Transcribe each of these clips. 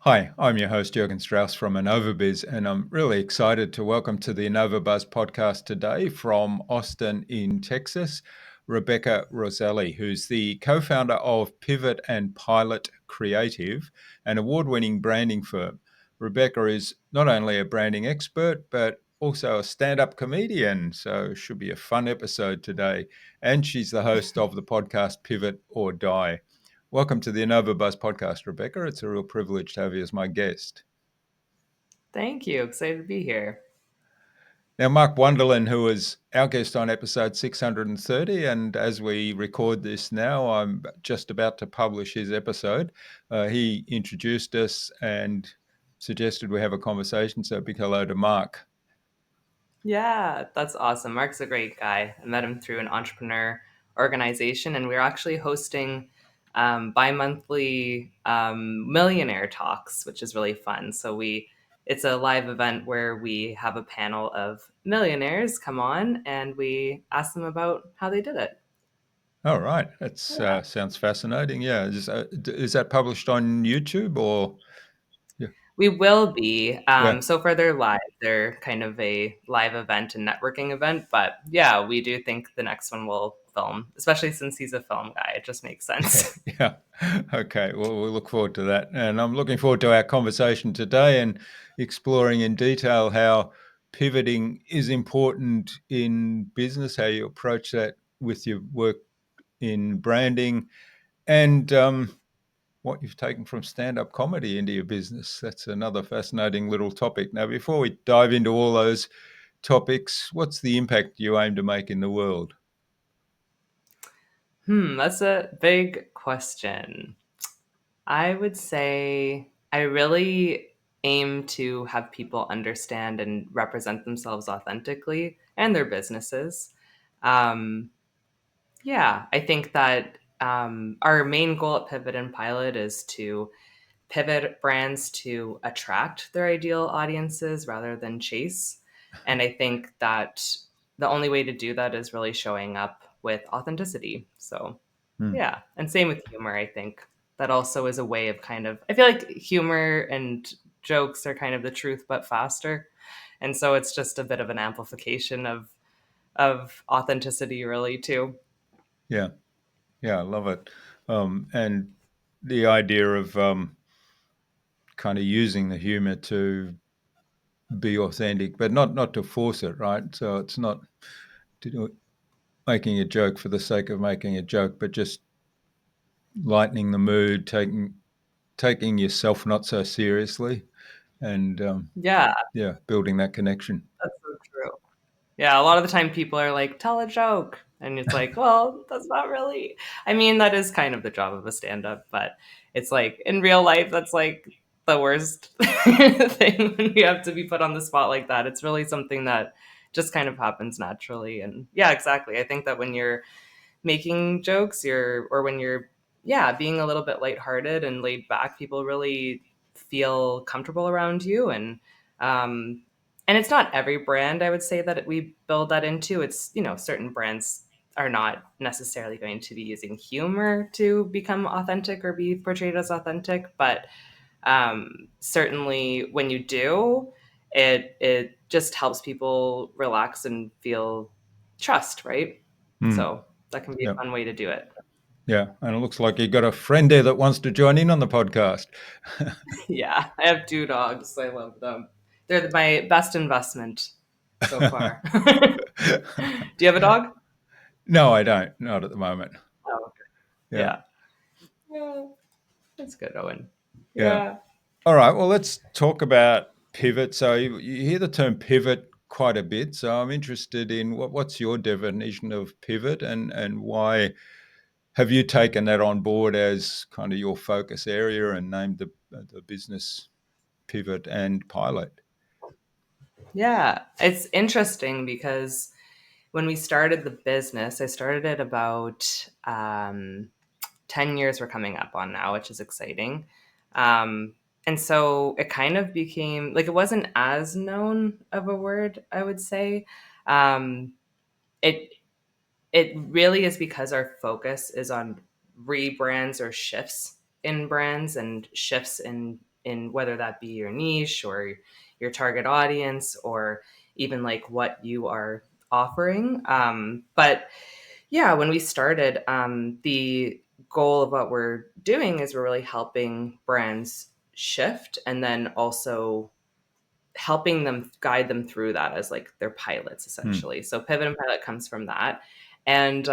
Hi, I'm your host, Jürgen Strauss from Innova.buzz, and I'm really excited to welcome to the Innova.buzz podcast today from Austin in Texas, Rebecca Rosselli, who's the co-founder of Pivot and Pilot Creative, an award-winning branding firm. Rebecca is not only a branding expert, but also a stand-up comedian, so it should be a fun episode today. And she's the host of the podcast Pivot or Die. Welcome to the Innova.buzz podcast, Rebecca. It's a real privilege to have you as my guest. Thank you. Excited to be here. Now, Mark Wonderland, who was our guest on episode 630, and as we record this now, I'm just about to publish his episode. He introduced us and suggested we have a conversation, so big hello to Mark. Yeah, that's awesome. Mark's a great guy. I met him through an entrepreneur organization, and we're actually hosting bi-monthly millionaire talks, which is really fun. It's a live event where we have a panel of millionaires come on, and we ask them about how they did it. All right, that Yeah. sounds fascinating. Yeah, is that published on YouTube or? Yeah. We will be. Yeah. So for their live, they're kind of a live event and networking event. But yeah, we do think the next one will film, especially since he's a film guy. It just makes sense. Yeah. Okay. Well, we'll look forward to that. And I'm looking forward to our conversation today and exploring in detail how pivoting is important in business, how you approach that with your work in branding, and what you've taken from stand up comedy into your business. That's another fascinating little topic. Now, before we dive into all those topics, what's the impact you aim to make in the world? That's a big question. I would say I really aim to have people understand and represent themselves authentically and their businesses. Um, yeah, I think that our main goal at Pivot and Pilot is to pivot brands to attract their ideal audiences rather than chase. And I think that the only way to do that is really showing up with authenticity. So, Hmm. yeah. And same with humor, I think. That also is a way of I feel like humor and jokes are kind of the truth, but faster. And so it's just a bit of an amplification of authenticity, really, too. Yeah. Yeah. I love it. And the idea of kind of using the humor to be authentic, but not to force it, right? So it's not to do, making a joke for the sake of making a joke, but just lightening the mood, taking yourself not so seriously, and Yeah, yeah, building that connection. that's so true. Yeah, a lot of the time people are like, tell a joke. And it's like, well, that's not really. I mean, that is kind of the job of a stand up, but it's like in real life, that's like the worst thing when you have to be put on the spot like that. It's really something that just kind of happens naturally. And yeah, exactly. I think that when you're making jokes, or when you're, yeah, being a little bit lighthearted and laid back, people really feel comfortable around you. Um, and it's not every brand, I would say, that we build that into. It's, certain brands are not necessarily going to be using humor to become authentic or be portrayed as authentic, but certainly when you do, it just helps people relax and feel trust, right? Mm, So that can be yeah, a fun way to do it. yeah, and it looks like you got a friend there that wants to join in on the podcast. Yeah, I have two dogs. I love them. They're my best investment so far. Do you have a dog? No, I don't. Not at the moment. Oh, okay. Yeah, Yeah. Yeah, that's good, Owen. yeah. Yeah. All right. Well, let's talk about pivot. So you hear the term pivot quite a bit. So I'm interested in what's your definition of pivot, and why have you taken that on board as kind of your focus area and named the business Pivot and Pilot? Yeah. It's interesting because when we started the business, I started it about 10 years we're coming up on now, which is exciting. And so it kind of became like it wasn't as known of a word, I would say. Um, it it really is because our focus is on rebrands or shifts in brands and shifts in in whether that be your niche or your target audience, or even like what you are offering. But yeah, when we started, the goal of what we're doing is we're really helping brands shift, and then also helping them guide them through that as like their pilots Hmm. essentially. So pivot and pilot comes from that. And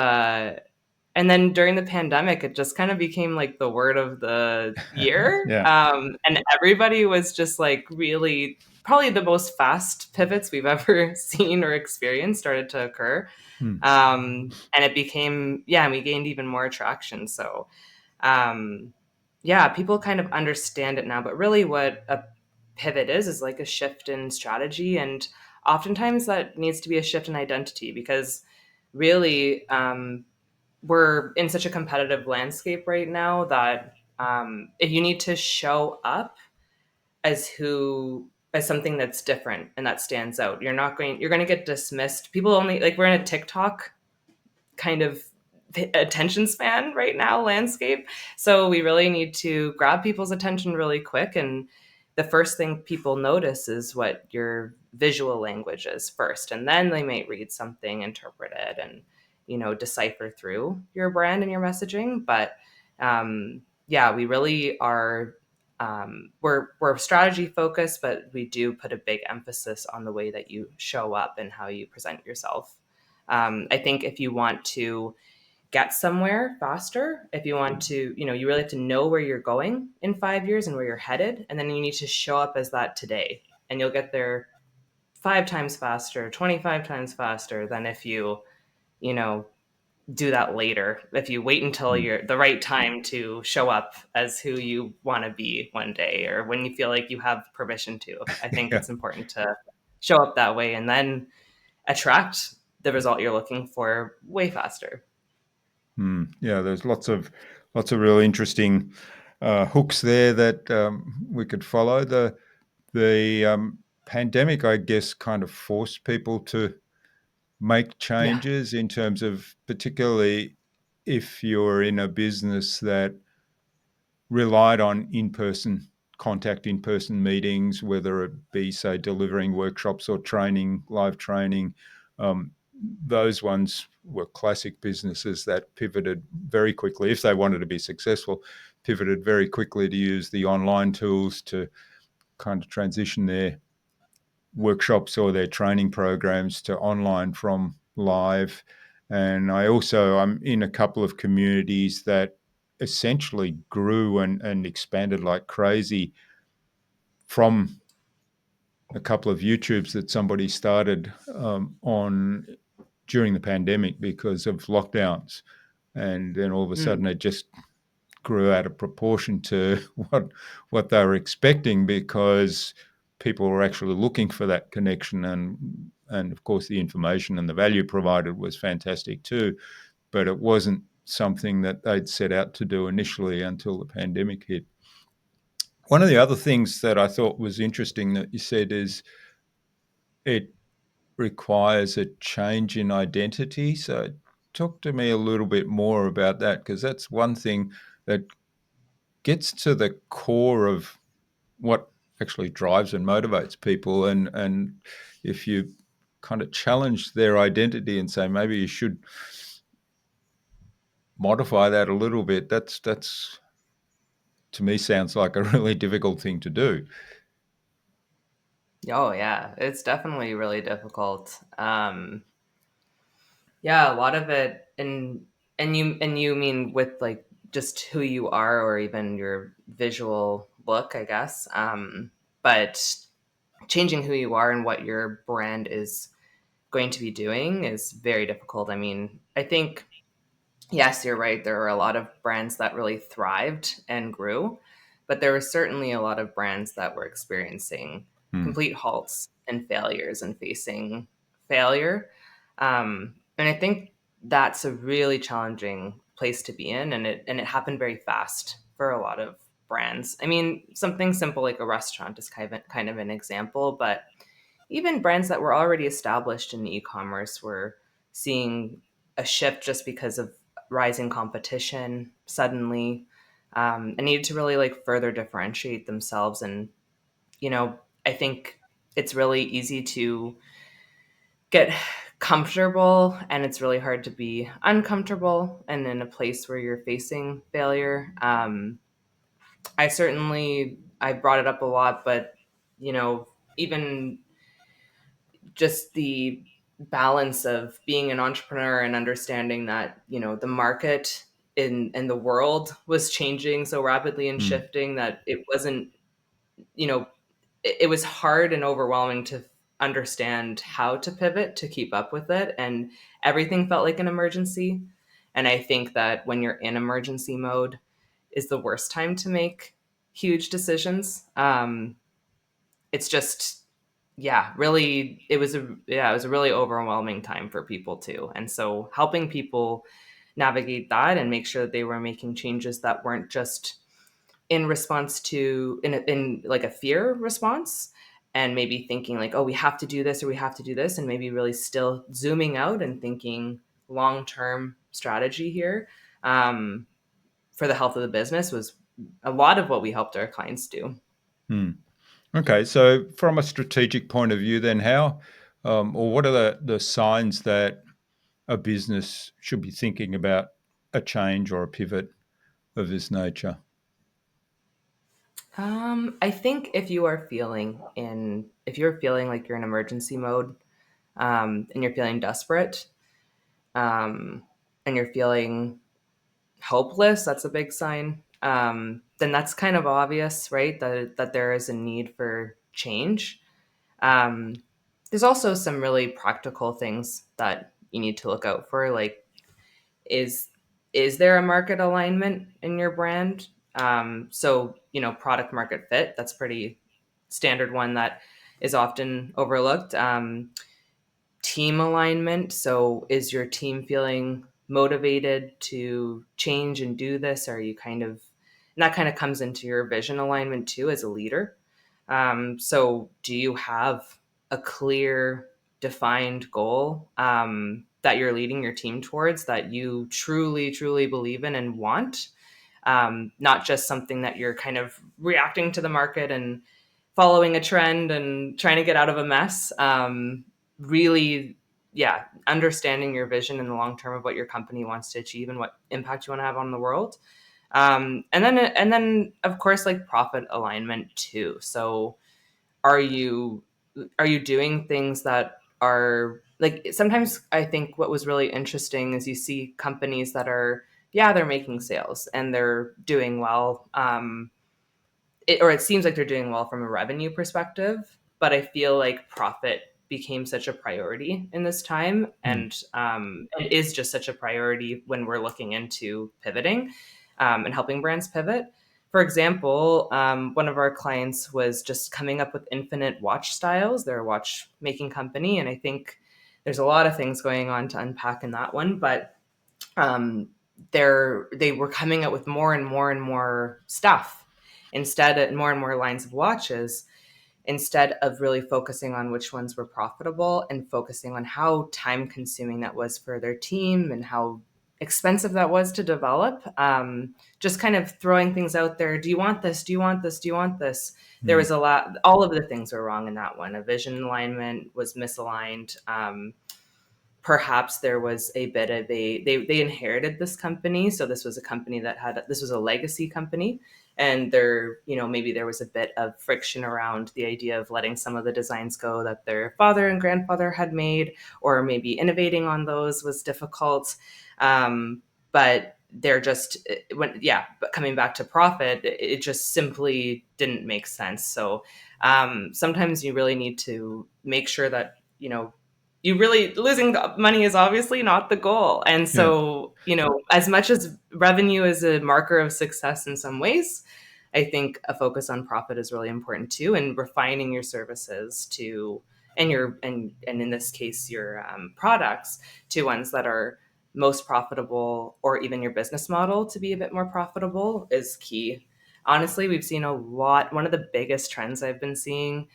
then during the pandemic, it just kind of became like the word of the year. Yeah. And everybody was just like really, probably the most fast pivots we've ever seen or experienced started to occur. Hmm. And it became, yeah, and we gained even more traction. So, um, yeah, people kind of understand it now, but really what a pivot is like a shift in strategy. And oftentimes that needs to be a shift in identity, because really, we're in such a competitive landscape right now that if you need to show up as something that's different and that stands out, you're going to get dismissed. People only like, we're in a TikTok kind of attention span right now landscape. So we really need to grab people's attention really quick. And the first thing people notice is what your visual language is first. And then they might read something, interpret it, and, decipher through your brand and your messaging. But yeah, we really are. We're strategy focused, but we do put a big emphasis on the way that you show up and how you present yourself. I think if you want to get somewhere faster, if you want to, you really have to know where you're going in 5 years and where you're headed. And then you need to show up as that today. And you'll get there 5 times faster, 25 times faster than if you know, do that later. If you wait until Hmm. you're the right time to show up as who you want to be one day, or when you feel like you have permission to. I think Yeah. it's important to show up that way and then attract the result you're looking for way faster. Hmm. Yeah. There's lots of really interesting hooks there that we could follow. The pandemic, I guess, kind of forced people to make Yeah. changes in terms of, particularly if you're in a business that relied on in-person contact, in-person meetings, whether it be, say, delivering workshops or training, live training. Um, those ones were classic businesses that pivoted very quickly, if they wanted to be successful, pivoted very quickly to use the online tools to kind of transition their workshops or their training programs to online from live. And I'm in a couple of communities that essentially grew and expanded like crazy from a couple of YouTubes that somebody started on during the pandemic because of lockdowns. And then all of a Mm. sudden it just grew out of proportion to what they were expecting, because people were actually looking for that connection, and of course the information and the value provided was fantastic too, but it wasn't something that they'd set out to do initially until the pandemic hit. One of the other things that I thought was interesting that you said is it requires a change in identity. So talk to me a little bit more about that, because that's one thing that gets to the core of what actually drives and motivates people. And if you kind of challenge their identity and say maybe you should modify that a little bit, that's to me sounds like a really difficult thing to do. Oh yeah, it's definitely really difficult. Yeah, a lot of it, and you mean with like just who you are, or even your visual look, I guess. But changing who you are and what your brand is going to be doing is very difficult. I mean, I think, yes, you're right. There were a lot of brands that really thrived and grew, but there were certainly a lot of brands that were experiencing Hmm. complete halts and failures and facing failure. And I think that's a really challenging place to be in, and it happened very fast for a lot of brands. I mean, something simple like a restaurant is kind of an example, but even brands that were already established in e-commerce were seeing a shift just because of rising competition suddenly. and needed to really like further differentiate themselves. And I think it's really easy to get comfortable, and it's really hard to be uncomfortable and in a place where you're facing failure. I brought it up a lot, but even just the balance of being an entrepreneur and understanding that the market in the world was changing so rapidly and Mm. shifting that it wasn't you know it was hard and overwhelming to understand how to pivot to keep up with it, and everything felt like an emergency. And I think that when you're in emergency mode is the worst time to make huge decisions. It's just, yeah, really, it was a really overwhelming time for people too. And so helping people navigate that and make sure that they were making changes that weren't just in response to in like a fear response, and maybe thinking like, oh, we have to do this or we have to do this, and maybe really still zooming out and thinking long term strategy here, um, for the health of the business was a lot of what we helped our clients do. Mm. Okay, so from a strategic point of view, then how, or what are the signs that a business should be thinking about a change or a pivot of this nature? I think if you're feeling like you're in emergency mode, and you're feeling desperate, um, and you're feeling hopeless, that's a big sign. Then that's kind of obvious, right? That there is a need for change. Um, there's also some really practical things that you need to look out for, like is is there a market alignment in your brand? So product market fit. That's pretty standard one that is often overlooked. Team alignment. So is your team feeling motivated to change and do this? Are you and that kind of comes into your vision alignment too as a leader. So do you have a clear, defined goal, that you're leading your team towards, that you truly, truly believe in and want? Not just something that you're kind of reacting to the market and following a trend and trying to get out of a mess. Really, yeah, understanding your vision in the long term of what your company wants to achieve and what impact you want to have on the world. And then of course, like profit alignment too. So are you doing things that are like, sometimes I think what was really interesting is you see companies that are, yeah, they're making sales and they're doing well, it seems like they're doing well from a revenue perspective, but I feel like profit became such a priority in this time, Mm. and it is just such a priority when we're looking into pivoting, and helping brands pivot. For example, one of our clients was just coming up with infinite watch styles. They're a watch making company, and I think there's a lot of things going on to unpack in that one, but um, they were coming out with more and more and more stuff, instead of more and more lines of watches, instead of really focusing on which ones were profitable and focusing on how time consuming that was for their team and how expensive that was to develop. Just kind of throwing things out there. Do you want this? Do you want this? Do you want this? There Mm. was a lot, all of the things were wrong in that one. A vision alignment was misaligned. Perhaps there was a bit of they inherited this company, so this was a company that had, this was a legacy company, and there, maybe there was a bit of friction around the idea of letting some of the designs go that their father and grandfather had made, or maybe innovating on those was difficult. But they're just, but coming back to profit, it just simply didn't make sense. So sometimes you really need to make sure that you really, losing the money is obviously not the goal. And Yeah. so, as much as revenue is a marker of success in some ways, I think a focus on profit is really important too, and refining your services to, and in this case, your products, to ones that are most profitable, or even your business model to be a bit more profitable, is key. Honestly, we've seen a lot. One of the biggest trends I've been seeing,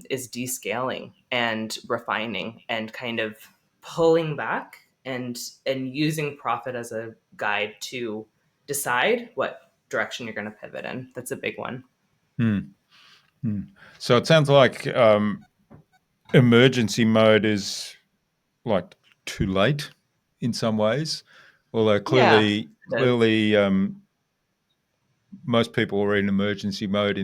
is descaling and refining and kind of pulling back and using profit as a guide to decide what direction you're going to pivot in. That's a big one. Hmm. Hmm. So it sounds like emergency mode is like too late in some ways, although Yeah, clearly, it is. clearly, most people were in emergency mode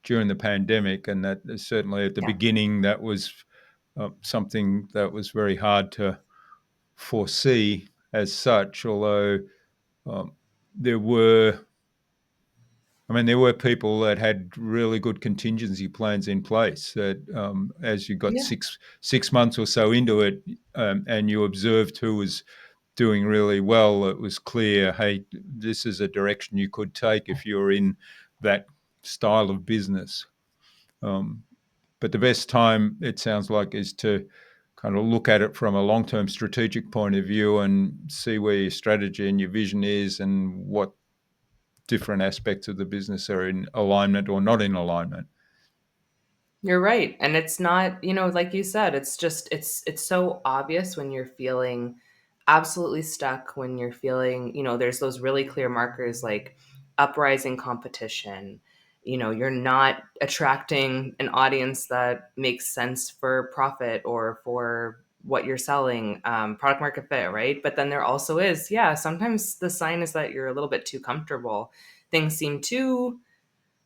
during the pandemic, and that certainly at the Yeah. beginning that was something that was very hard to foresee as such. Although um, there were, I mean, there were people that had really good contingency plans in place. That as you got Yeah. six months or so into it, and you observed who was doing really well, it was clear, hey, this is a direction you could take if you're in that style of business. Um, but the best time, it sounds like, is to kind of look at it from a long-term strategic point of view and see where your strategy and your vision is and what different aspects of the business are in alignment or not in alignment. You're right. And it's not, like you said, it's just it's so obvious when you're feeling absolutely stuck, when you're feeling, there's those really clear markers like uprising competition. You're not attracting an audience that makes sense for profit or for what you're selling, product market fit, right? But then there also is, yeah, sometimes the sign is that you're a little bit too comfortable. Things seem too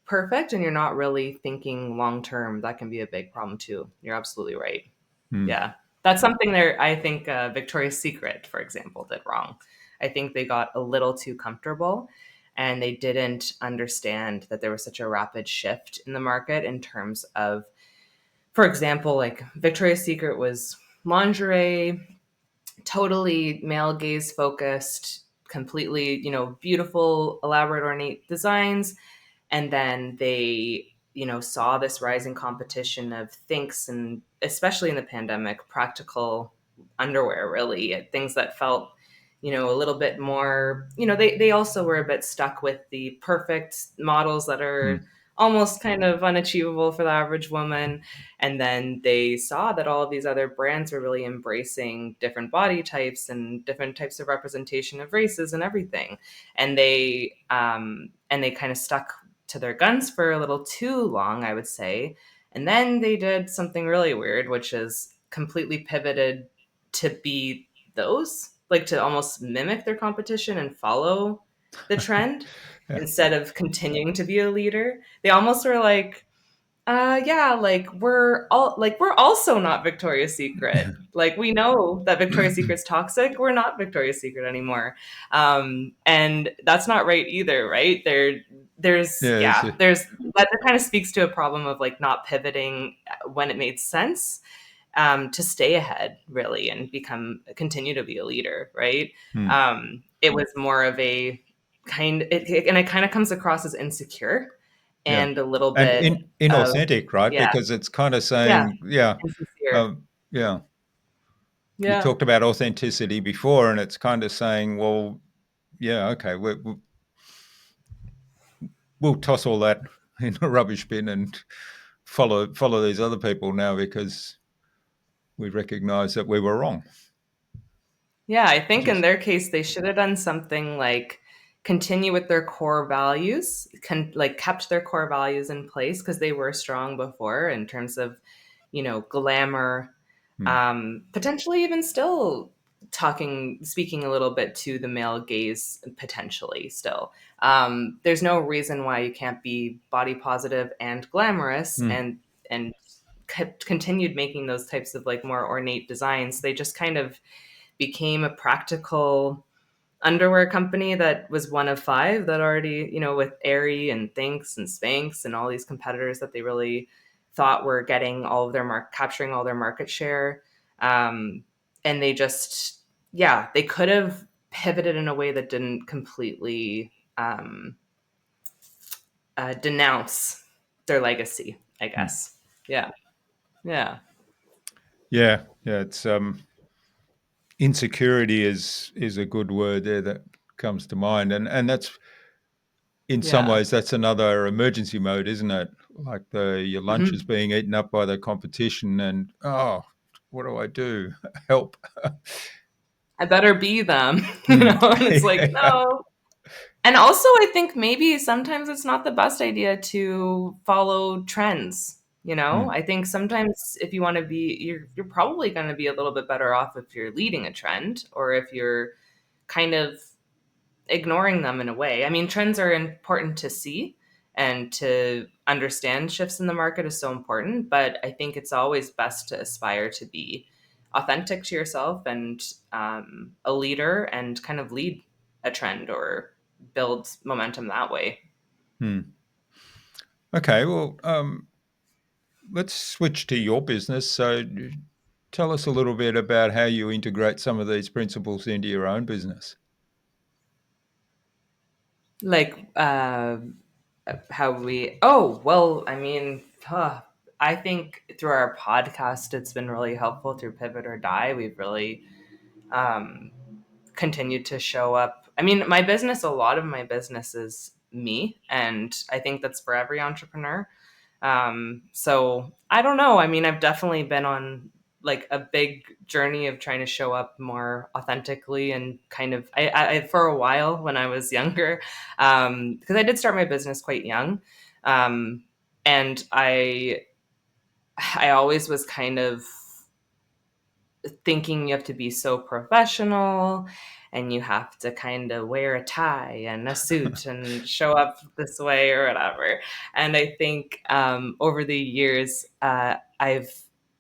perfect and you're not really thinking long term. That can be a big problem too. You're absolutely right. Hmm. Yeah, that's something there. I think Victoria's Secret, for example, did wrong. I think they got a little too comfortable and they didn't understand that there was such a rapid shift in the market in terms of, for example, like Victoria's Secret was lingerie, totally male gaze focused, completely, beautiful, elaborate, ornate designs, and then they saw this rising competition of thinks, and especially in the pandemic, practical underwear, really things that felt a little bit more, they also were a bit stuck with the perfect models that Hmm. are almost kind of unachievable for the average woman. And then they saw that all of these other brands were really embracing different body types and different types of representation of races and everything. And they kind of stuck to their guns for a little too long, I would say. And then they did something really weird, which is completely pivoted to be those, like to almost mimic their competition and follow the trend Yeah. instead of continuing to be a leader. They almost were like, yeah, like we're also not Victoria's Secret. Like we know that Victoria's Secret's toxic. We're not Victoria's Secret anymore. And that's not right either, right? Yeah. There's that kind of speaks to a problem of like not pivoting when it made sense, to stay ahead really and continue to be a leader, right? Hmm. It was more of a and it kind of comes across as insecure Yeah. and a little And bit of, inauthentic, right? yeah, Because it's kind of yeah, saying, yeah, insincere, yeah. You yeah, talked about authenticity before, and it's kind of saying, well, yeah, okay, we'll toss all that in a rubbish bin and follow these other people now because we recognise that we were wrong. yeah. I think in Just their case they should have done something like continue with their core values, like kept their core values in place because they were strong before in terms of, glamour, hmm, potentially even still speaking a little bit to the male gaze, potentially still. There's no reason why you can't be body positive and glamorous, hmm, and continued making those types of like more ornate designs. They just kind of became a practical underwear company that was one of five that already, with Aerie and Thinks and Spanx and all these competitors that they really thought were getting all of capturing all their market share. Um, and they just, yeah, they could have pivoted in a way that didn't completely denounce their legacy, I hmm. guess. Yeah. Yeah. Yeah, yeah. It's insecurity is a good word there that comes to mind, and that's in some Yeah. ways that's another emergency mode, isn't it? Like your lunch is Mhm. being eaten up by the competition, and oh, what do I do? Help! I better be them, Hmm. and it's like, Yeah. no. And also, I think maybe sometimes it's not the best idea to follow trends. Mm. I think sometimes if you want to be, you're probably going to be a little bit better off if you're leading a trend or if you're kind of ignoring them in a way. I mean, trends are important to see, and to understand shifts in the market is so important, but I think it's always best to aspire to be authentic to yourself and a leader and kind of lead a trend or build momentum that way. Mm. Okay, well, let's switch to your business. So, tell us a little bit about how you integrate some of these principles into your own business. Like, how we, oh, well, I mean, I think through our podcast, it's been really helpful through Pivot or Die. We've really um, continued to show up. I mean, a lot of my business is me, and I think that's for every entrepreneur. So I don't know. I mean, I've definitely been on like a big journey of trying to show up more authentically and kind of for a while when I was younger, because I did start my business quite young, um, and I always was kind of thinking you have to be so professional and you have to kind of wear a tie and a suit and show up this way or whatever. And I think over the years, I've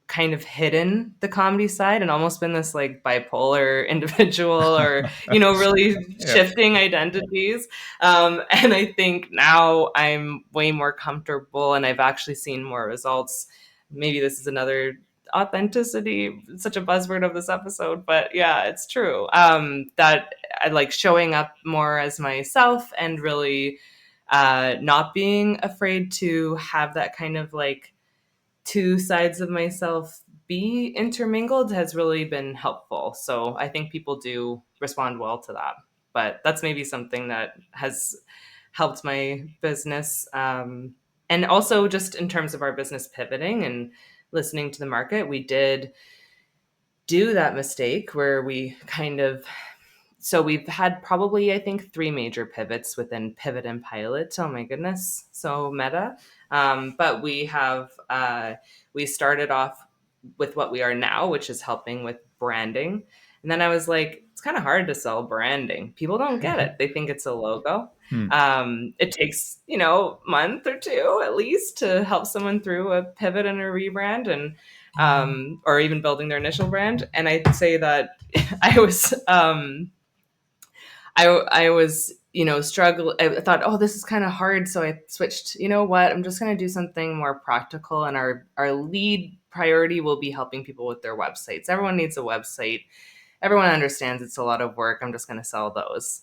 kind of hidden the comedy side and almost been this like bipolar individual or, really Yeah. shifting identities. And I think now I'm way more comfortable and I've actually seen more results. Maybe this is another authenticity, such a buzzword of this episode, but yeah, it's true, that I like showing up more as myself and really not being afraid to have that kind of like two sides of myself be intermingled has really been helpful. So I think people do respond well to that, but that's maybe something that has helped my business. And also just in terms of our business pivoting and listening to the market, we did do that mistake where we kind of, so we've had probably I think three major pivots within pivot and pilot. Oh my goodness, so meta. But we started off with what we are now, which is helping with branding. And then I was like, it's kind of hard to sell branding. People don't get it. They think it's a logo. Mm. It takes, month or two at least to help someone through a pivot and a rebrand, and or even building their initial brand. And I'd say that I was I was, struggle. I thought, oh, this is kind of hard. So I switched, you know what? I'm just going to do something more practical. And our lead priority will be helping people with their websites. Everyone needs a website. Everyone understands it's a lot of work. I'm just going to sell those.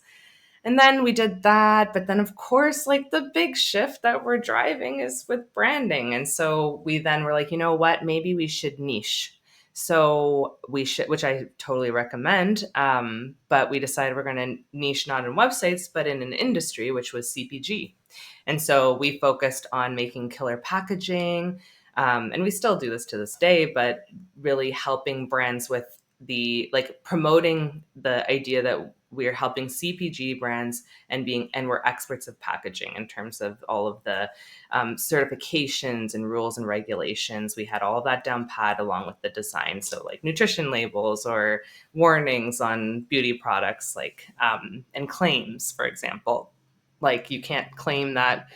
And then we did that. But then, of course, like the big shift that we're driving is with branding. And so we then were like, you know what? Maybe we should niche. So we should, which I totally recommend. But we decided we're going to niche not in websites, but in an industry, which was CPG. And so we focused on making killer packaging. And we still do this to this day, but really helping brands with the like promoting the idea that we're helping CPG brands and we're experts of packaging in terms of all of the certifications and rules and regulations. We had all of that down pat along with the design. So like nutrition labels or warnings on beauty products, like and claims, for example. Like you can't claim that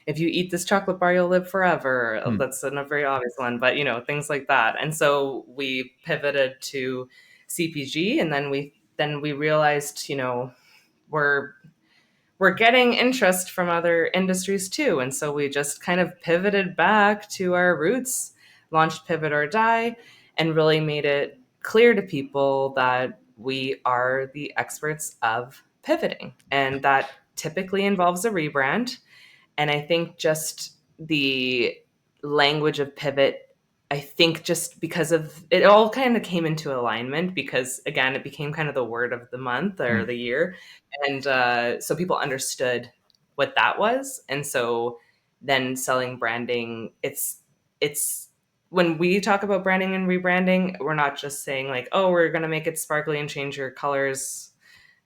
if you eat this chocolate bar, you'll live forever. Mm. That's a very obvious one, but things like that. And so we pivoted to CPG, and then we realized, we're we're getting interest from other industries too. And so we just kind of pivoted back to our roots, launched Pivot or Die, and really made it clear to people that we are the experts of pivoting. And that typically involves a rebrand. And I think just the language of pivot, I think just because of it all kind of came into alignment because again, it became kind of the word of the month or Mm. the year. And so people understood what that was. And so then selling branding, it's when we talk about branding and rebranding, we're not just saying like, oh, we're going to make it sparkly and change your colors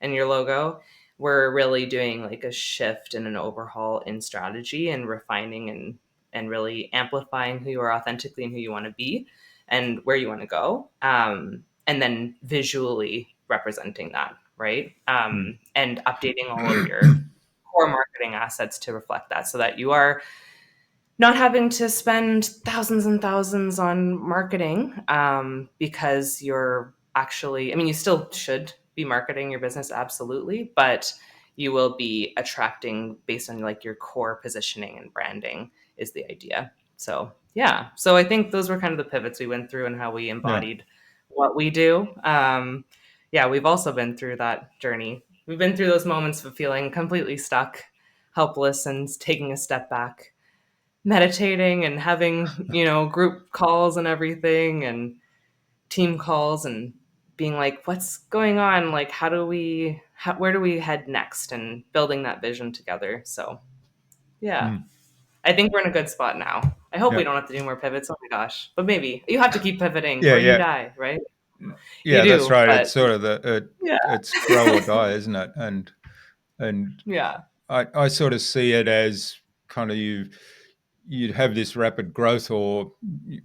and your logo. we're really doing like a shift and an overhaul in strategy and refining and really amplifying who you are authentically and who you want to be and where you want to go. And then visually representing that, right? And updating all of your core marketing assets to reflect that so that you are not having to spend thousands and thousands on marketing because you're actually, I mean, you still should be marketing your business, absolutely, but you will be attracting based on like your core positioning and branding is the idea. So, yeah. So I think those were kind of the pivots we went through and how we Yeah. embodied what we do. Yeah, we've also been through that journey. We've been through those moments of feeling completely stuck, helpless, and taking a step back, meditating and having, group calls and everything and team calls and being like, what's going on? Like, where do we head next? And building that vision together. So, yeah, Mm. I think we're in a good spot now. I hope we Yeah. don't have to do more pivots. Oh my gosh. But maybe you have to keep pivoting Yeah. or you Yeah. die, right? You Yeah, that's do. right. It's But sort of yeah, it's grow or die, isn't it? And yeah, I sort of see it as kind of you'd have this rapid growth or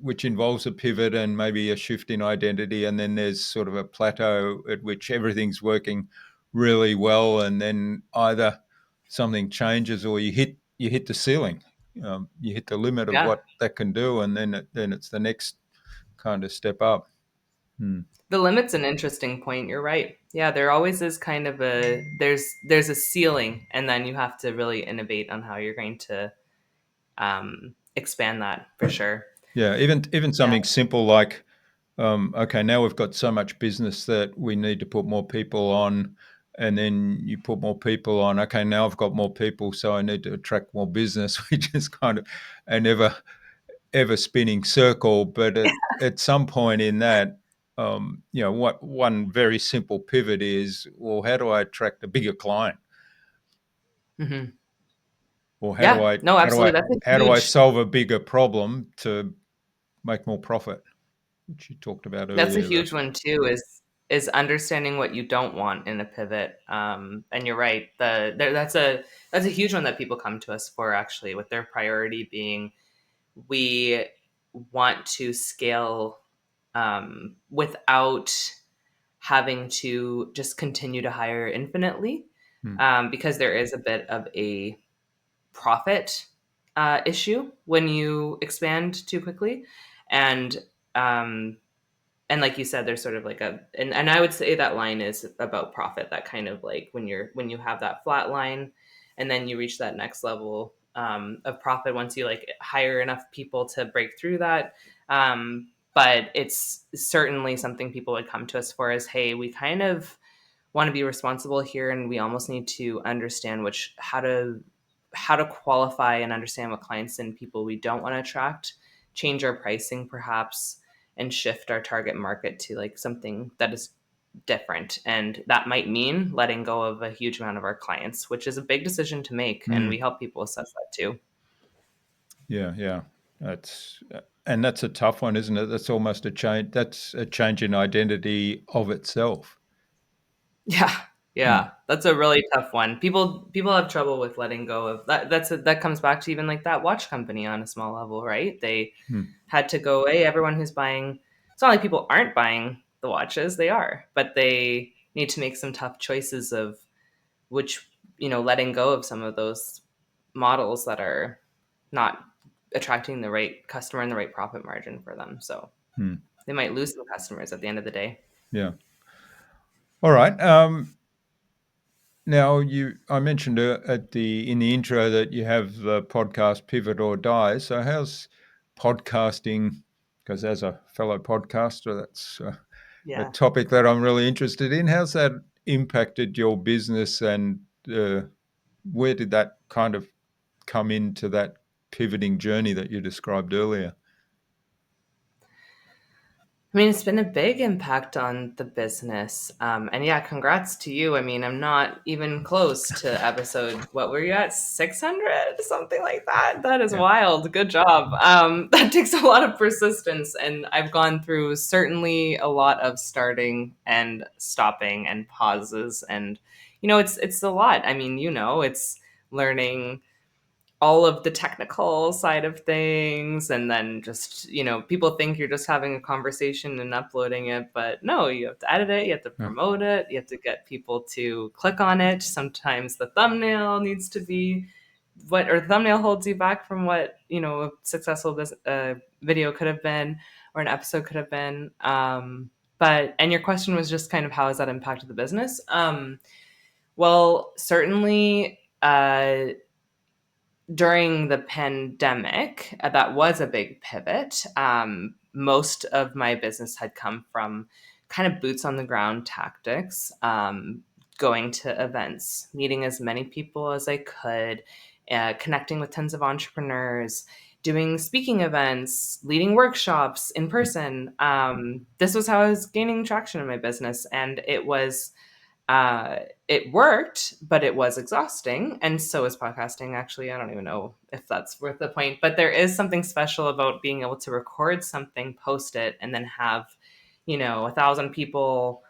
which involves a pivot and maybe a shift in identity, and then there's sort of a plateau at which everything's working really well, and then either something changes or you hit the ceiling, you hit the limit of yeah. what that can do, and then it's the next kind of step up. Hmm. The limit's an interesting point. You're right. Yeah, there always is kind of there's a ceiling, and then you have to really innovate on how you're going to expand that for sure. Yeah, even Yeah, something simple like, okay, now we've got so much business that we need to put more people on, and then you put more people on. Okay, now I've got more people, so I need to attract more business, which is kind of an ever spinning circle. But at some point in that, what one very simple pivot is, well, how do I attract a bigger client, hmm or how do yeah. I No, how do I absolutely. That's a how do I huge. solve a bigger problem to make more profit, which you talked about That's a earlier. huge one too. Is understanding what you don't want in a pivot. And you're right. That's a huge one that people come to us for actually, with their priority being we want to scale without having to just continue to hire infinitely, Hmm. because there is a bit of a profit issue when you expand too quickly. And um, and like you said, there's sort of like and I would say that line is about profit, that kind of like when you have that flat line and then you reach that next level of profit once you like hire enough people to break through that. But it's certainly something people would come to us for is, hey, we kind of want to be responsible here and we almost need to understand how to qualify and understand what clients and people we don't want to attract, change our pricing perhaps, and shift our target market to like something that is different. And that might mean letting go of a huge amount of our clients, which is a big decision to make. And Hmm. we help people assess that too. Yeah, yeah. That's a tough one, isn't it? That's almost a change. That's a change in identity of itself. Yeah. Hmm. Yeah. That's a really tough one. People have trouble with letting go of that. That comes back to even like that watch company on a small level, right? They Hmm. had to go away. Everyone who's buying, it's not like people aren't buying the watches, they are, but they need to make some tough choices of which, letting go of some of those models that are not attracting the right customer and the right profit margin for them. So Hmm. they might lose some customers at the end of the day. Yeah. All right. Now I mentioned at the in the intro that you have the podcast Pivot or Die. So how's podcasting? Because as a fellow podcaster, that's a Yeah. topic that I'm really interested in. How's that impacted your business, and where did that kind of come into that pivoting journey that you described earlier? I mean, it's been a big impact on the business. And yeah, congrats to you. I mean, I'm not even close to episode, what were you at? 600? Something like that. That is Yeah. wild. Good job. That takes a lot of persistence. And I've gone through certainly a lot of starting and stopping and pauses and, it's a lot. I mean, it's learning all of the technical side of things, and then just, people think you're just having a conversation and uploading it, but no, you have to edit it, you have to Yeah. promote it, you have to get people to click on it. Sometimes the thumbnail needs to be or the thumbnail holds you back from what, a successful video could have been, or an episode could have been. And your question was just kind of how has that impacted the business? Well, certainly, during the pandemic, that was a big pivot. Most of my business had come from kind of boots on the ground tactics, going to events, meeting as many people as I could, connecting with tons of entrepreneurs, doing speaking events, leading workshops in person. This was how I was gaining traction in my business. And uh, it worked, but it was exhausting. And so is podcasting, actually. I don't even know if that's worth the point, but there is something special about being able to record something, post it, and then have, 1,000 people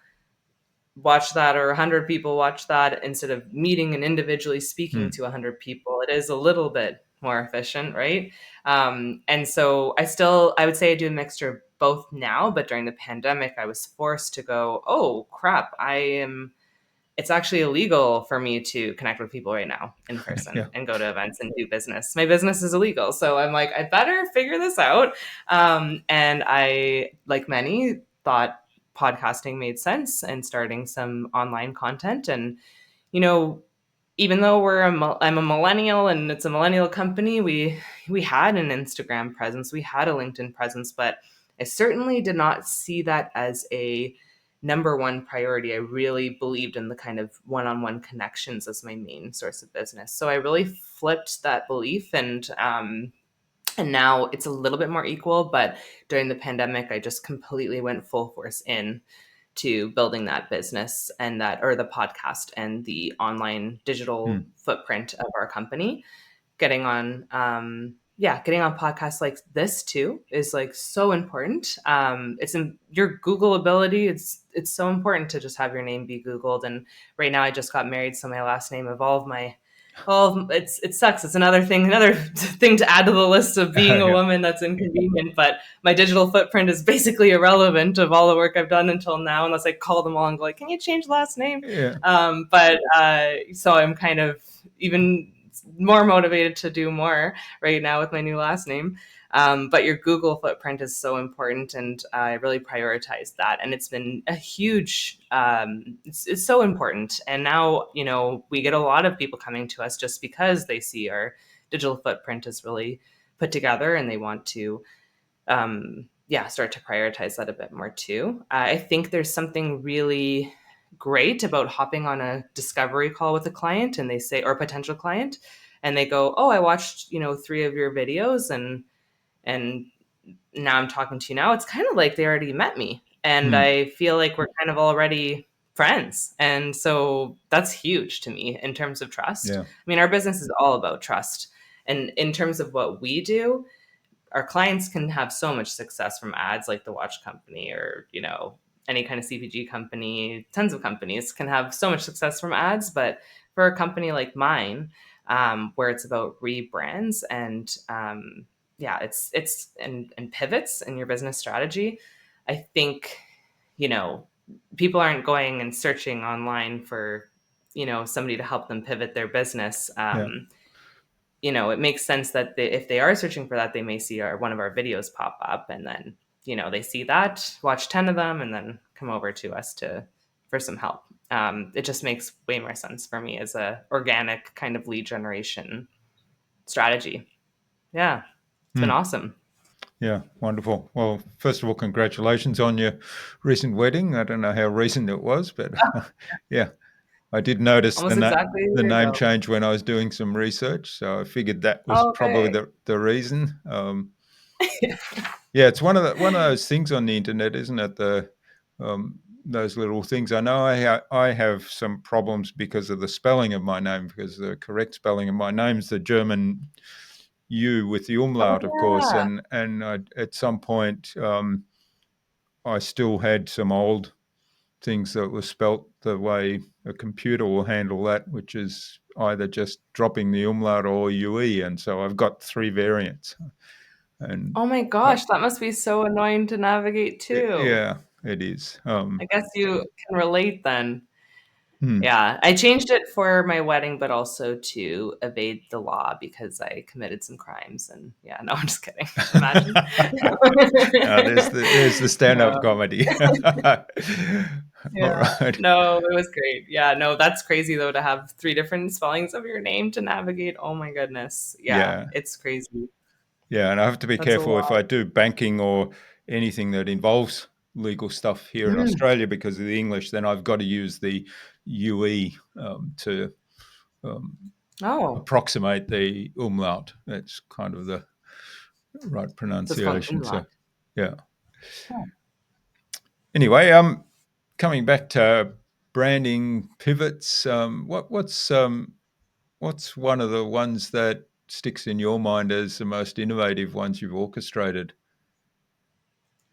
watch that, or 100 people watch that, instead of meeting and individually speaking Mm. to 100 people. It is a little bit more efficient, right? And so I would say I do a mixture of both now, but during the pandemic, I was forced to go, oh crap, it's actually illegal for me to connect with people right now in Yeah. person and go to events and do business. My business is illegal. So I'm like, I better figure this out. And I, like many, thought podcasting made sense, and starting some online content. And, you know, even though I'm a millennial and it's a millennial company, we had an Instagram presence, we had a LinkedIn presence, but I certainly did not see that as a number one priority. I really believed in the kind of one-on-one connections as my main source of business. So I really flipped that belief, and now it's a little bit more equal. But during the pandemic, I just completely went full force in to building that business, and the podcast and the online digital Mm. footprint of our company. Getting on podcasts like this too is like so important. It's in your Google ability. It's so important to just have your name be Googled. And right now I just got married, so my last name of it sucks. It's another thing to add to the list of being a Yeah. woman that's inconvenient. But my digital footprint is basically irrelevant of all the work I've done until now, unless I call them all and go like, "Can you change last name?" Yeah. But so I'm kind of even more motivated to do more right now with my new last name. But your Google footprint is so important, and I really prioritize that. And it's been a huge, it's so important. And now, we get a lot of people coming to us just because they see our digital footprint is really put together, and they want to, start to prioritize that a bit more too. I think there's something really great about hopping on a discovery call with a client, and they say, or a potential client, and they go, "Oh, I watched, 3 of your videos, and now I'm talking to you now." It's kind of like they already met me, and Mm. I feel like we're kind of already friends. And so that's huge to me in terms of trust. Yeah. I mean, our business is all about trust. And in terms of what we do, our clients can have so much success from ads, like the watch company, or any kind of CPG company. Tons of companies can have so much success from ads, but for a company like mine, where it's about rebrands and and pivots in your business strategy, I think, you know people aren't going and searching online for, somebody to help them pivot their business. Yeah. It makes sense that if they are searching for that, they may see one of our videos pop up, and then, they see that, watch 10 of them, and then come over to us for some help. It just makes way more sense for me as a organic kind of lead generation strategy. Yeah, it's been Mm. awesome. Yeah. Wonderful. Well, first of all, congratulations on your recent wedding. I don't know how recent it was, but yeah, I did notice Almost exactly a the year name ago. change when I was doing some research, so I figured that was probably Okay. the reason. Yeah, it's one of those things on the internet, isn't it? Those little things. I know I have some problems because of the spelling of my name, because the correct spelling of my name is the German U with the Oh umlaut, of course, yeah. and at some point I still had some old things that were spelt the way a computer will handle that, which is either just dropping the umlaut or UE. And so I've got three variants. And Oh my gosh, that must be so annoying to navigate too. yeah, it is. I guess you can relate then. Hmm. Yeah, I changed it for my wedding, but also to evade the law because I committed some crimes. And yeah, no, I'm just kidding. Imagine. There's the stand-up No. comedy. All Yeah. right. No, it was great. Yeah, no, that's crazy though to have three different spellings of your name to navigate. Oh my goodness. Yeah, Yeah. it's crazy. Yeah, and I have to be That's a careful if lot. I do banking or anything that involves legal stuff here in Mm. Australia because of the English, then I've got to use the UE to um, Oh, approximate the umlaut. That's kind of the right so it's called pronunciation. umlaut. So, yeah. Oh. Anyway, coming back to branding pivots, what's one of the ones that sticks in your mind as the most innovative ones you've orchestrated?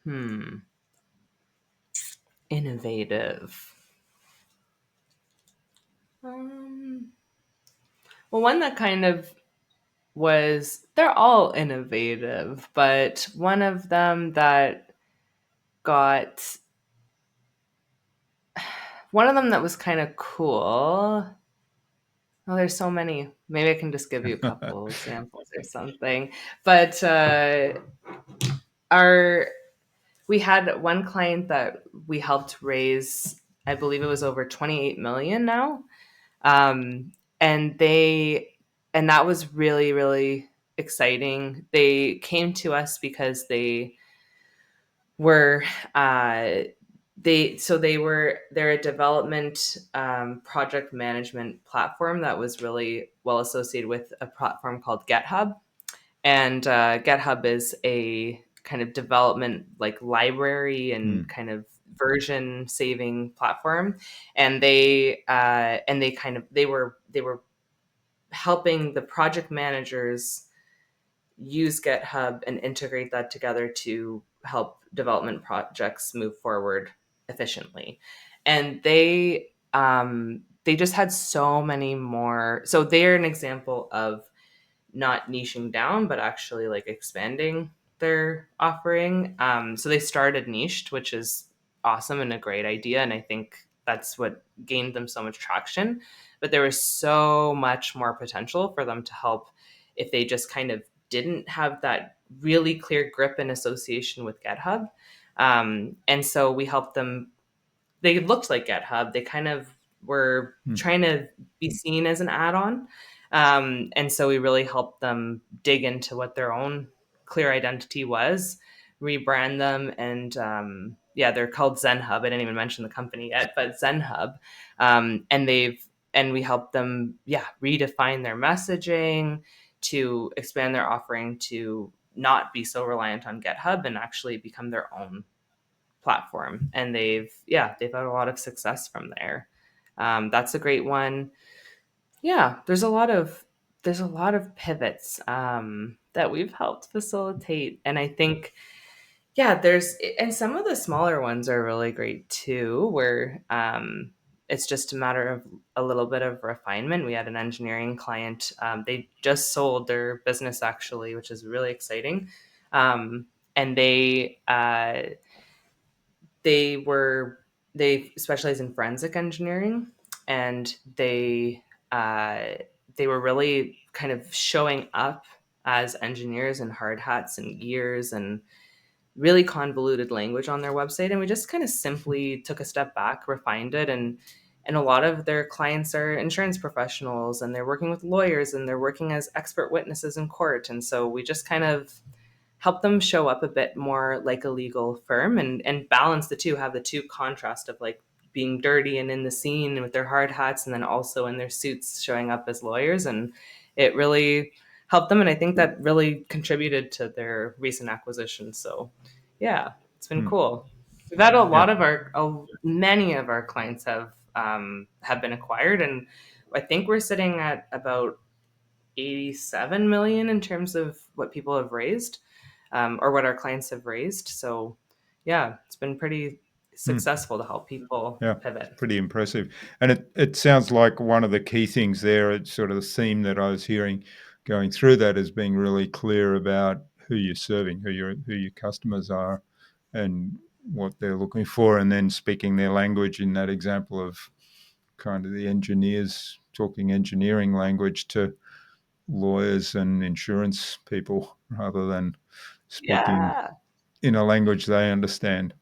Hmm. Innovative. Um, well, one that kind of was, they're all innovative, but one of them that got, one of them that was kind of cool. Oh, there's so many. Maybe I can just give you a couple examples or something. But our we had one client that we helped raise, I believe it was over 28 million now. Um, and they and that was really, really exciting. They came to us because they were they're a development project management platform that was really well associated with a platform called GitHub. And GitHub is a kind of development like library and Hmm. kind of version saving platform. And they kind of they were helping the project managers use GitHub and integrate that together to help development projects move forward efficiently. And they just had so many more. So they're an example of not niching down, but actually like expanding their offering. So they started niched, which is awesome and a great idea. And I think that's what gained them so much traction. But there was so much more potential for them to help if they just kind of didn't have that really clear grip and association with GitHub. And so we helped them. They looked like GitHub. They kind of were Hmm. trying to be seen as an add-on. And so we really helped them dig into what their own clear identity was, rebrand them, and yeah, they're called Zen Hub. I didn't even mention the company yet, but Zen Hub, and we helped them, yeah, redefine their messaging to expand their offering to not be so reliant on GitHub and actually become their own platform. And they've had a lot of success from there. That's a great one. Yeah, there's a lot of pivots that we've helped facilitate. And I think, yeah, and some of the smaller ones are really great too, where it's just a matter of a little bit of refinement. We had an engineering client. They just sold their business actually, which is really exciting. And they were they specialize in forensic engineering, and uh, they were really kind of showing up as engineers in hard hats and gears and really convoluted language on their website. And we just kind of simply took a step back, refined it, and a lot of their clients are insurance professionals, and they're working with lawyers, and they're working as expert witnesses in court. And so we just kind of help them show up a bit more like a legal firm, and balance the two, have the two contrast of like being dirty and in the scene with their hard hats, and then also in their suits showing up as lawyers. And it really helped them, and I think that really contributed to their recent acquisition. So yeah, it's been Hmm. cool. We've had a Yeah. lot of many of our clients have been acquired, and I think we're sitting at about 87 million in terms of what people have raised, or what our clients have raised. So, yeah, it's been pretty Hmm. successful to help people Yeah, it's pivot. pretty impressive. And it sounds like one of the key things there, it's sort of the theme that I was hearing going through that is being really clear about who you're serving, who your customers are and what they're looking for, and then speaking their language in that example of kind of the engineers talking engineering language to lawyers and insurance people rather than speaking Yeah. in a language they understand.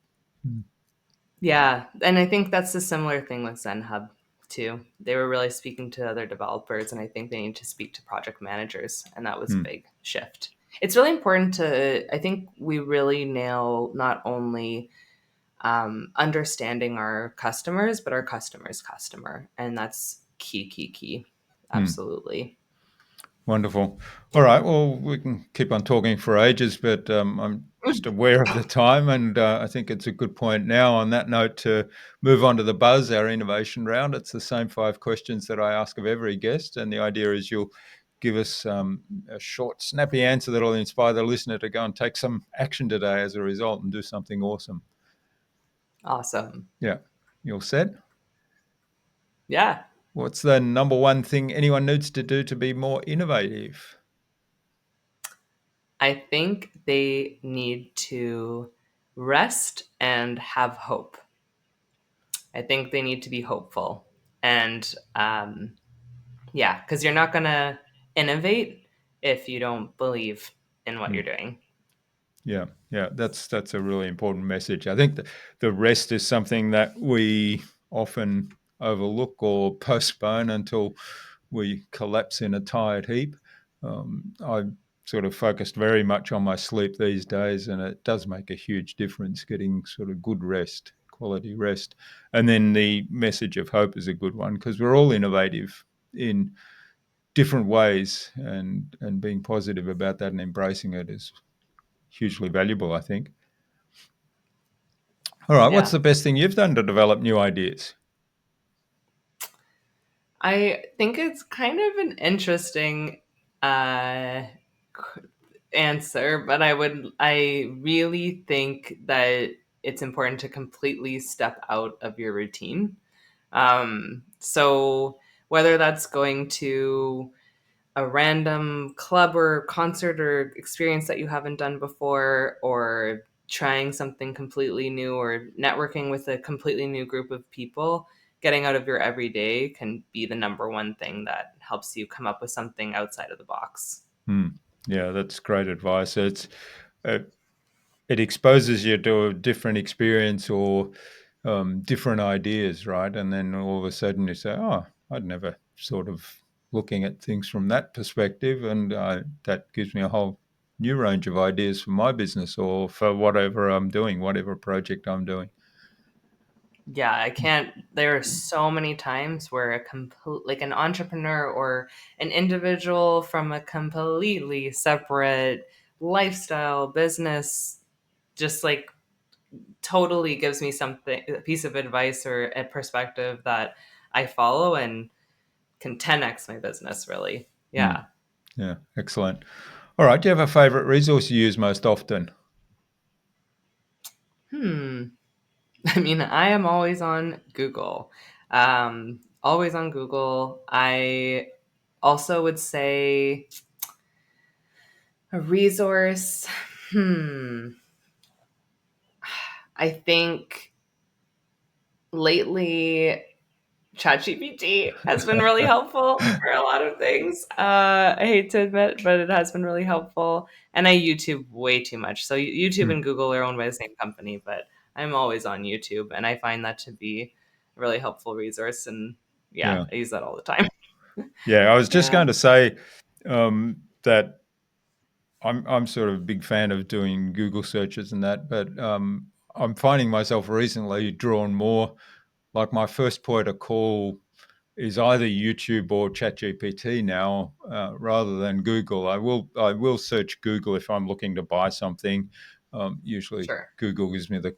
Yeah, and I think that's a similar thing with Zen Hub too. They were really speaking to other developers, and I think they need to speak to project managers, and that was a Mm, big shift. It's really important to, I think we really nail not only understanding our customers, but our customer's customer, and that's key, key, key. mm. Absolutely. Wonderful. All right. Well, we can keep on talking for ages, but I'm just aware of the time, and I think it's a good point now. On that note, to move on to the buzz, our innovation round. It's the same 5 questions that I ask of every guest, and the idea is you'll give us a short, snappy answer that'll inspire the listener to go and take some action today as a result and do something awesome. Awesome. Yeah. You all set? Yeah. What's the number one thing anyone needs to do to be more innovative? I think they need to rest and have hope. I think they need to be hopeful. And yeah, because you're not going to innovate if you don't believe in what you're Hmm. doing. Yeah, yeah, that's a really important message. I think the rest is something that we often overlook or postpone until we collapse in a tired heap. I sort of focused very much on my sleep these days, and it does make a huge difference getting sort of good rest, quality rest. And then the message of hope is a good one because we're all innovative in different ways, and being positive about that and embracing it is hugely valuable, I think. All right, what's Yeah. the best thing you've done to develop new ideas? I think it's kind of an interesting uh, answer, but I really think that it's important to completely step out of your routine. So whether that's going to a random club or concert or experience that you haven't done before, or trying something completely new, or networking with a completely new group of people, getting out of your everyday can be the number one thing that helps you come up with something outside of the box. Hmm. Yeah, that's great advice. Uh, it exposes you to a different experience or different ideas, right? And then all of a sudden you say, "Oh, I'd never sort of looking at things from that perspective," and that gives me a whole new range of ideas for my business or for whatever I'm doing, whatever project I'm doing. Yeah, I can't. There are so many times where a complete, like an entrepreneur or an individual from a completely separate lifestyle business, just like totally gives me something, a piece of advice or a perspective that I follow and can 10x my business, really. Hmm. Yeah. Yeah, excellent. All right, do you have a favorite resource you use most often? Hmm. I mean, I am always on Google. Always on Google. I also would say a resource. Hmm. I think lately ChatGPT has been really helpful for a lot of things. I hate to admit, but it has been really helpful. And I YouTube way too much. So YouTube Hmm. and Google are owned by the same company, but I'm always on YouTube, and I find that to be a really helpful resource. And yeah, Yeah. I use that all the time. Yeah, I was just Yeah, going to say that I'm sort of a big fan of doing Google searches and that, but I'm finding myself recently drawn more. Like my first point of call is either YouTube or ChatGPT now, rather than Google. I will search Google if I'm looking to buy something. Usually, sure. Google gives me the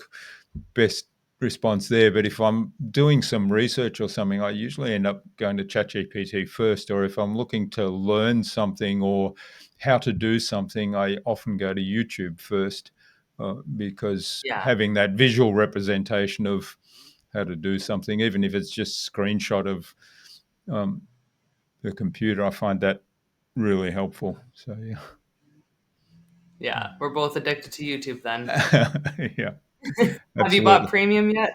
best response there. But if I'm doing some research or something, I usually end up going to ChatGPT first. Or if I'm looking to learn something or how to do something, I often go to YouTube first. because Yeah. having that visual representation of how to do something, even if it's just screenshot of um, the computer, I find that really helpful. So Yeah. We're both addicted to YouTube then. yeah, yeah, Have you bought absolutely. premium yet?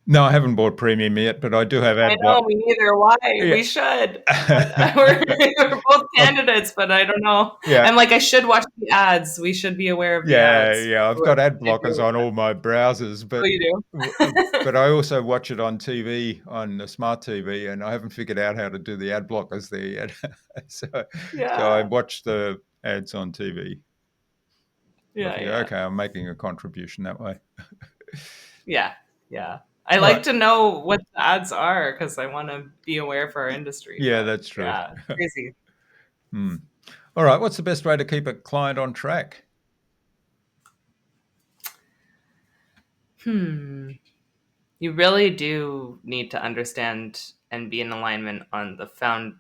No, I haven't bought premium yet, but I do have I ad block. know, me neither. Why? Yeah. We should. But we're both I've, candidates, but I don't know. yeah, I'm like, I should watch the ads. We should be aware of the yeah, ads. yeah. I've got ad If blockers you're, on all my browsers, oh, you do? but I also watch it on TV, on the smart TV, and I haven't figured out how to do the ad blockers there yet. so, so I Yeah. watch the ads on TV. I Yeah. figure, Yeah. okay, I'm making a contribution that way. Yeah. Yeah. I All like right. to know what the ads are because I want to be aware for our industry. Yeah, But that's true. yeah, crazy. Hmm. All right. What's the best way to keep a client on track? Hmm. You really do need to understand and be in alignment on the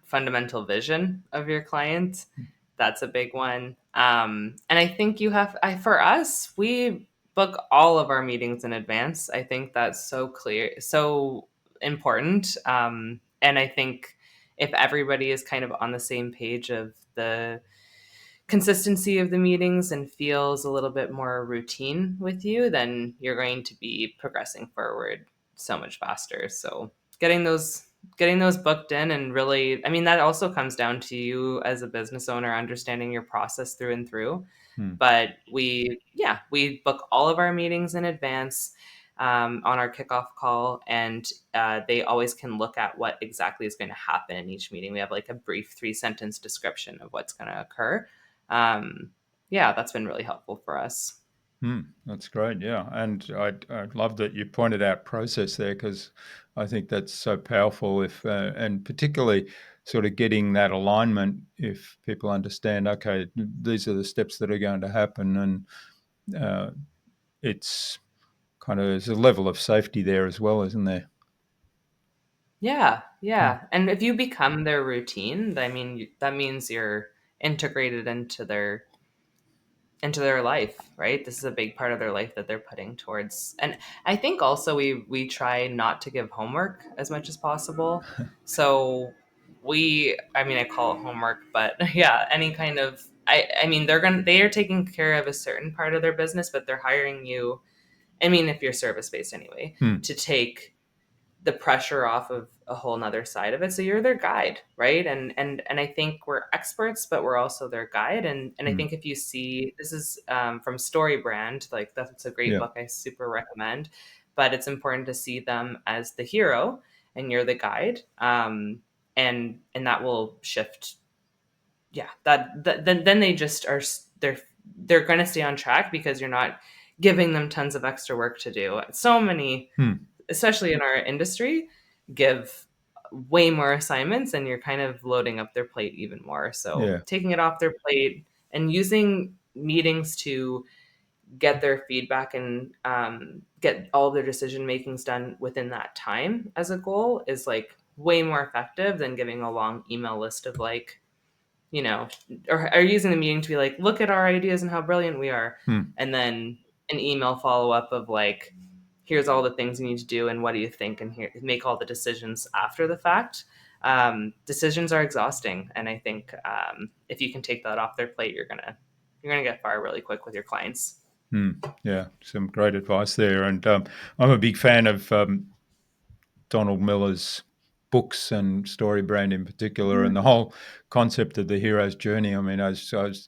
fundamental vision of your client. That's a big one. And I think for us, we book all of our meetings in advance. I think that's so clear, so important. And I think if everybody is kind of on the same page of the consistency of the meetings and feels a little bit more routine with you, then you're going to be progressing forward so much faster. So getting those booked in and really, I mean, that also comes down to you as a business owner understanding your process through and through. Hmm. But we book all of our meetings in advance on our kickoff call, and they always can look at what exactly is going to happen in each meeting. We have like a brief 3 sentence description of what's going to occur. Yeah, that's been really helpful for us. That's great. Yeah. And I love that you pointed out process there because I think that's so powerful and particularly sort of getting that alignment if people understand, okay, these are the steps that are going to happen. And it's kind of, there's a level of safety there as well, isn't there? Yeah, Mm. yeah. And if you become their routine, I mean, that means you're integrated into their life, right? This is a big part of their life that they're putting towards. And I think also we try not to give homework as much as possible. So I mean, I call it homework, but yeah, any kind of I mean, they are taking care of a certain part of their business, but they're hiring you. I mean, if you're service based anyway, Mm. to take the pressure off of a whole nother side of it. So you're their guide, right? And I think we're experts, but we're also their guide. And I Mm. think if you see, this is from Story Brand, like that's a great Yeah. book I super recommend. But it's important to see them as the hero and you're the guide. And that will shift. Yeah, then they just are they're going to stay on track because you're not giving them tons of extra work to do. So many, Mm. especially in our industry, give way more assignments and you're kind of loading up their plate even more. So Yeah. taking it off their plate and using meetings to get their feedback and get all of their decision makings done within that time as a goal is like way more effective than giving a long email list of like, or using the meeting to be like, look at our ideas and how brilliant we are. Mm. And then an email follow up of like, here's all the things you need to do and what do you think, and here make all the decisions after the fact. Decisions are exhausting, and I think if you can take that off their plate, you're gonna get far really quick with your clients. Yeah. Some great advice there. And I'm a big fan of Donald Miller's books and Story Brand in particular, and the whole concept of the hero's journey. I mean, I was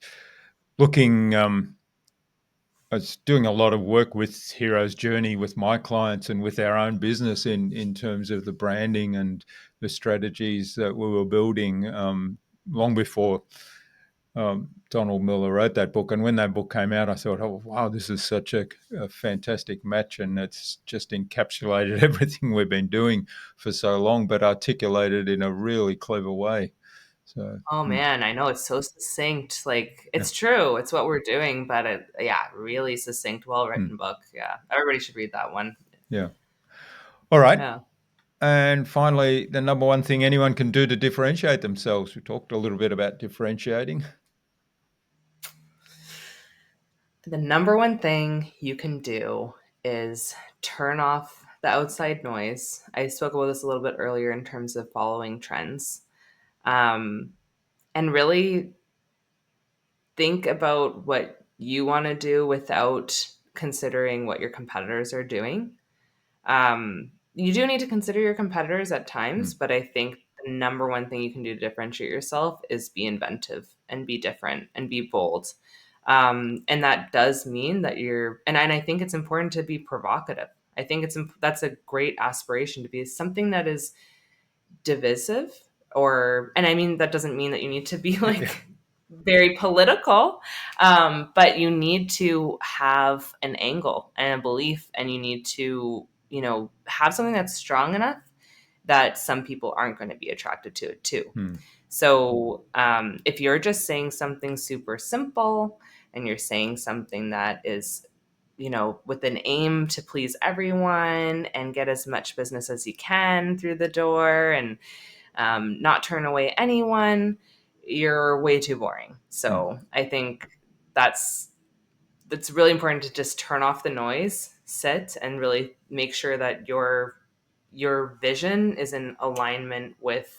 looking, I was doing a lot of work with hero's journey with my clients and with our own business in terms of the branding and the strategies that we were building long before Donald Miller wrote that book. And when that book came out, I thought, oh, wow, this is such a fantastic match. And it's just encapsulated everything we've been doing for so long, but articulated in a really clever way. So, Oh man, I know it's so succinct. Like yeah. it's true, it's what we're doing, but yeah, really succinct, well Mm, written book. Yeah, everybody should read that one. yeah. All right. Yeah. And finally, the number one thing anyone can do to differentiate themselves. We talked a little bit about differentiating. The number one thing you can do is turn off the outside noise. I spoke about this a little bit earlier in terms of following trends. Um, and really think about what you want to do without considering what your competitors are doing. You do need to consider your competitors at times, Mm. but I think the number one thing you can do to differentiate yourself is be inventive and be different and be bold. And that does mean that and I think it's important to be provocative. I think that's a great aspiration to be something that is divisive, and I mean that doesn't mean that you need to be Yeah. like very political, but you need to have an angle and a belief, and you need to have something that's strong enough that some people aren't going to be attracted to it too. Mm. So if you're just saying something super simple and you're saying something that is with an aim to please everyone and get as much business as you can through the door, and not turn away anyone, you're way too boring. Mm. So I think that's really important to just turn off the noise, sit, and really make sure that your vision is in alignment with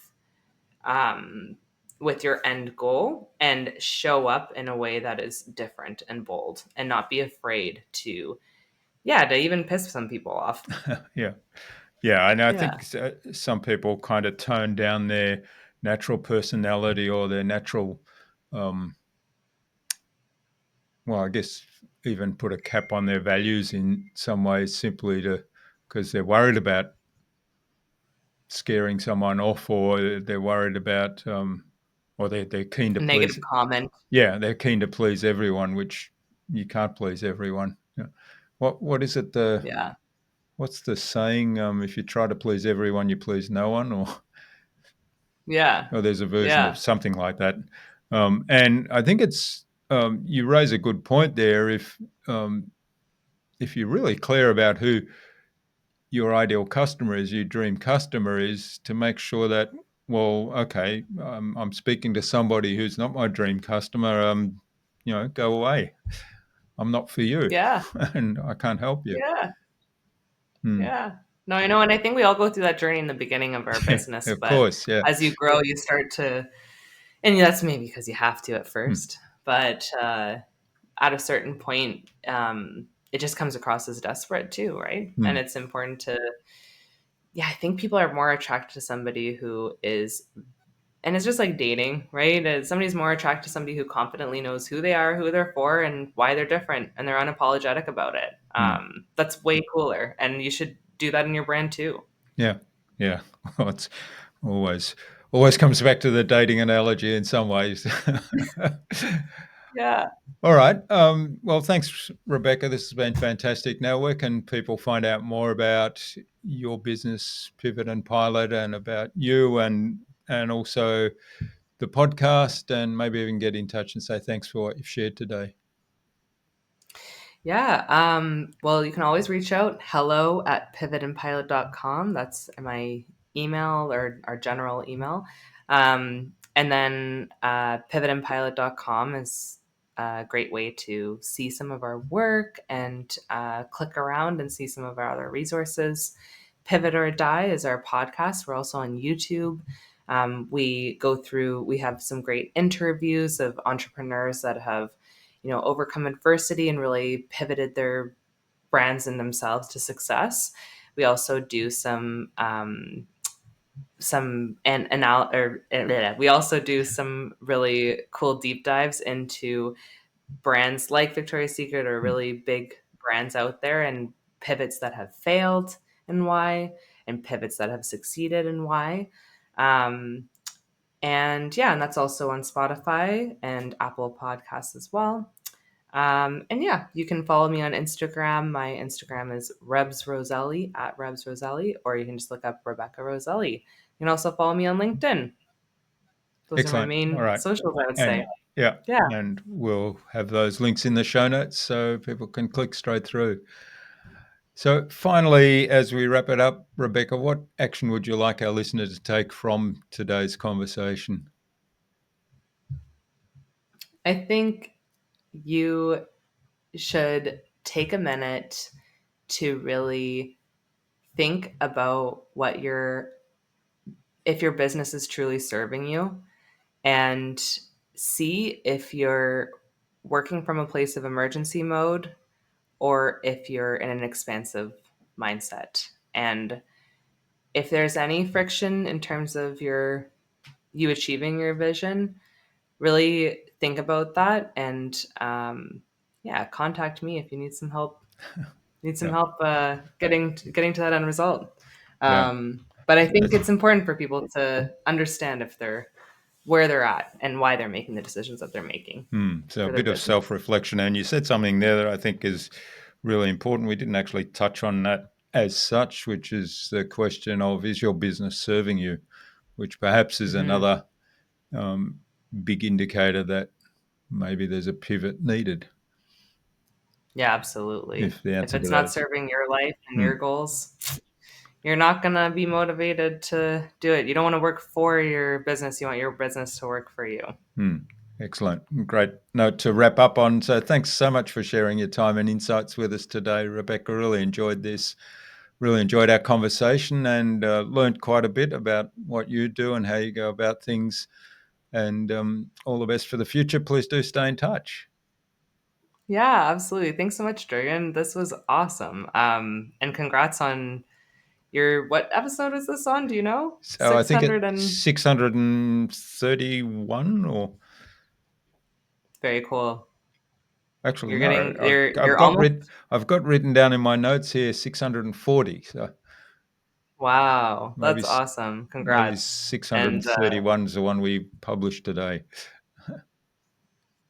your end goal, and show up in a way that is different and bold, and not be afraid to even piss some people off. Yeah. Yeah, and I Yeah. think some people kind of tone down their natural personality or their natural, um, well, I guess even put a cap on their values in some ways simply to because they're worried about scaring someone off, or they're worried about, or they're keen to Negative please. comment. Yeah, they're keen to please everyone, which you can't please everyone. Yeah. What is it? Yeah. What's the saying? If you try to please everyone, you please no one, or Yeah. there's a version of Yeah. something like that. And I think it's you raise a good point there. If you're really clear about who your ideal customer is, your dream customer is, to make sure that, well, okay, I'm speaking to somebody who's not my dream customer. Go away. I'm not for you, Yeah. and I can't help you. Yeah. Hmm. Yeah. No, I know. And I think we all go through that journey in the beginning of our business, Of but course, yeah. as you grow, you start to, and that's maybe because you have to at Hmm. first, but at a certain point, it just comes across as desperate too, right? And Hmm. it's important I think people are more attracted to somebody who is, and it's just like dating, right? Somebody's more attracted to somebody who confidently knows who they are, who they're for, and why they're different, and they're unapologetic about it. Hmm. That's way cooler, and you should do that in your brand too. Yeah, yeah. Well, it's always comes back to the dating analogy in some ways. Yeah. All right. Well, thanks, Rebecca. This has been fantastic. Now, where can people find out more about your business, Pivot and Pilot, and about you, and also the podcast, and maybe even get in touch and say thanks for what you've shared today? Yeah. Well, you can always reach out. hello@pivotandpilot.com. That's my email, or our general email. And then pivotandpilot.com is a great way to see some of our work and click around and see some of our other resources. Pivot or Die is our podcast. We're also on YouTube. We have some great interviews of entrepreneurs that have overcome adversity and really pivoted their brands and themselves to success. We also do we also do some really cool deep dives into brands like Victoria's Secret, or Hmm. really big brands out there, and pivots that have failed and why, and pivots that have succeeded and why. Um, and that's also on Spotify and Apple Podcasts as well. And yeah, you can follow me on Instagram. My Instagram is Rebs Rosselli, at Rebs Rosselli, or you can just look up Rebecca Rosselli. You can also follow me on LinkedIn. Those are my Excellent. All main right. socials, I would And say. yeah, Yeah. and we'll have those links in the show notes so people can click straight through. So, finally, as we wrap it up, Rebecca, what action would you like our listeners to take from today's conversation? I think you should take a minute to really think about if your business is truly serving you, and see if you're working from a place of emergency mode or if you're in an expansive mindset. And if there's any friction in terms of you achieving your vision, really think about that, and yeah, contact me if you need some help. Yeah. Getting to that end result. Yeah. But I think That's it's important for people to understand if they're where they're at and why they're making the decisions that they're making so a for their bit of business. self-reflection. And you said something there that I think is really important. We didn't actually touch on that as such, which is the question of, is your business serving you? Which perhaps is Hmm. another um, big indicator that maybe there's a pivot needed. Yeah, absolutely. If the If answer to it's that not is, serving your life and hmm, your goals, you're not going to be motivated to do it. You don't want to work for your business. You want your business to work for you. hmm, excellent. Great note to wrap up on. So thanks so much for sharing your time and insights with us today, Rebecca. Really enjoyed this. Really enjoyed our conversation, and learned quite a bit about what you do and how you go about things. And all the best for the future. Please do stay in touch. Yeah, absolutely. Thanks so much, Durgan. This was awesome. And congrats on what episode is this on? Do you know? So I think it's 600 and 631, or very cool. actually You're no, getting, you're almost, I've got written down in my notes here 640. So wow, maybe that's awesome. maybe Congrats. And 631 is the one we published today.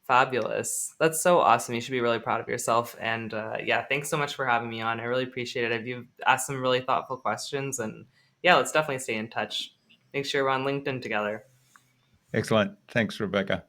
fabulous. That's so awesome. You should be really proud of yourself. And yeah, thanks so much for having me on. I really appreciate it. You've asked some really thoughtful questions. And yeah, let's definitely stay in touch. Make sure we're on LinkedIn together. Excellent. Thanks, Rebecca.